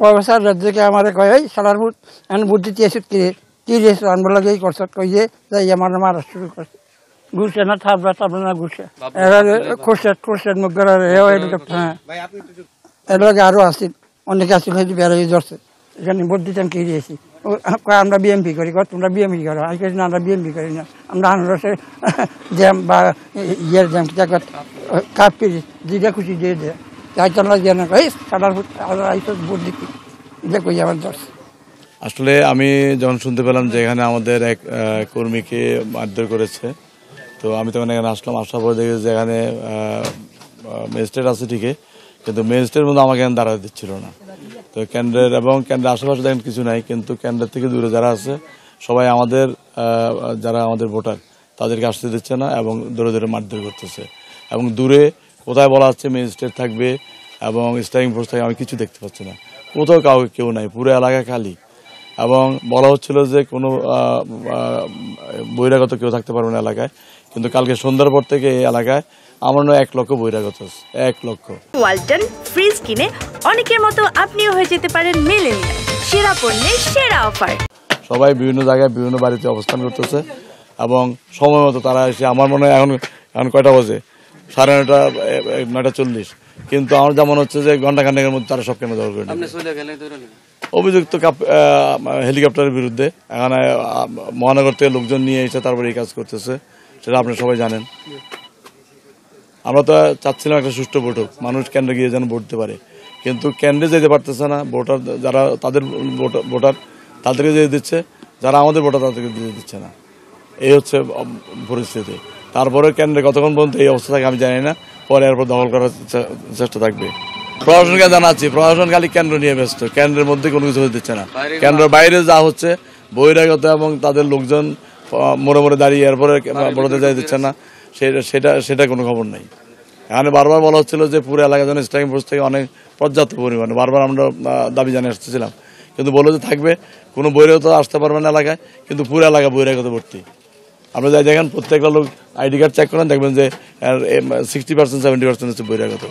Professor রাজ্যকে আমার কয় সালার ভোট এখন ভোট দিতে এসে কি রেস আনবার লাগে করছ কইয়ে যাই আমার মারা শুরু করছে ঘুরছে না থাপড়া না ঘুরছে এরা কোর্সের মুখ হ্যাঁ এর লগে আরও আসছিল অনেকে আসছিল হয়তো বেড়াই ধরছে এখানে ভোট দিতাম কি দিয়েছি আমরা বিএমপি করি তোমরা বিএমপি করো আমি কেছি না আমরা বিএমপি করি না আমরা আনারসে জ্যাম বা ইয়ের জ্যাম কাপ পেয়েছি যেটা খুশি দিয়ে দেয় চাইতাম দিয়ে না এই সালার ভোট ভোট দিচ্ছি এটা কই আমার ধরছে। আসলে আমি যখন শুনতে পেলাম যে এখানে আমাদের এক কর্মীকে মারধর করেছে, তো আমি তখন এখানে আসলাম। আসার পরে দেখি যে এখানে ম্যাজিস্ট্রেট আছে ঠিকই, কিন্তু ম্যাজিস্ট্রেটের মধ্যে আমাকে এখানে দাঁড়াতে দিচ্ছিল না। তো কেন্দ্রের এবং কেন্দ্রের আশেপাশে দেখেন কিছু নাই, কিন্তু কেন্দ্রের থেকে দূরে যারা আছে সবাই আমাদের যারা আমাদের ভোটার তাদেরকে আসতে দিচ্ছে না এবং দূরে দূরে মারধর করতেছে। এবং দূরে কোথায় বলা হচ্ছে ম্যাজিস্ট্রেট থাকবে এবং স্ট্রাইকিং ফোর্স থাকবে, আমি কিছু দেখতে পাচ্ছি না। কোথাও কেউ নাই, পুরো এলাকা খালি। এবং বলা হচ্ছিল যে কোনো বহিরাগত কেউ থাকতে পারবে না এলাকায়, কিন্তু কালকে সন্ধ্যার পর থেকে এই এলাকায় আমার 1 লক্ষ বহিরাগত আছে। 1 লক্ষ। ওয়ালটন ফ্রিজ কিনে অনেকের মতো আপনিও হয়ে যেতে পারেন মিলেনিয়াল সেরা পণ্যের সেরা অফার। সবাই বিভিন্ন জায়গায় বিভিন্ন বাড়িতে অবস্থান করতেছে এবং সময় মতো তারা এসে, আমার মনে হয় এখন কয়টা বাজে, 9:40, কিন্তু আমার যেমন হচ্ছে যে ঘন্টা খানেকের মধ্যে তারা সব কেন দখল করে অভিযুক্ত হেলিকপ্টারের বিরুদ্ধে এখানে মহানগর থেকে লোকজন নিয়ে এসে তারপরে এই কাজ করতেছে, সেটা আপনি সবাই জানেন। আমরা তো চাচ্ছিলাম একটা সুষ্ঠু ভোট হোক, মানুষ কেন্দ্রে গিয়ে যেন ভোট দিতে পারে, কিন্তু কেন্দ্রে যেতে পারতেছে না। ভোটার যারা তাদের ভোটার তাদেরকে যেতে দিচ্ছে, যারা আমাদের ভোটার তাদেরকে যেতে দিচ্ছে না। এই হচ্ছে পরিস্থিতি। তারপরে কেন্দ্রে কতক্ষণ পর্যন্ত এই অবস্থা থাকে আমি জানি না, পরে এরপর দখল করার চেষ্টা থাকবে। প্রশাসনকে জানাচ্ছি, প্রশাসন খালি কেন্দ্র নিয়ে ব্যস্ত, কেন্দ্রের মধ্যে কোনো কিছু হতে দিচ্ছে না। কেন্দ্রের বাইরে যা হচ্ছে বহিরাগত এবং তাদের লোকজন মোড়ে দাঁড়িয়ে এরপরে বড়দের যাই দিচ্ছে না, সেটা কোনো খবর নেই। এখানে বারবার বলা হচ্ছিল যে পুরো এলাকার জন্য স্ট্রাইকিং ফোর্স থেকে অনেক পর্যাপ্ত পরিমাণে বারবার আমরা দাবি জানিয়ে আসতেছিলাম, কিন্তু বলে যে থাকবে, কোনো বহিরাগত আসতে পারবে না এলাকায়, কিন্তু পুরো এলাকা বহিরাগত ভর্তি। আমরা যাই দেখেন প্রত্যেকটা লোক আইডি কার্ড চেক করেন, দেখবেন যে 60% 70% হচ্ছে বহিরাগত।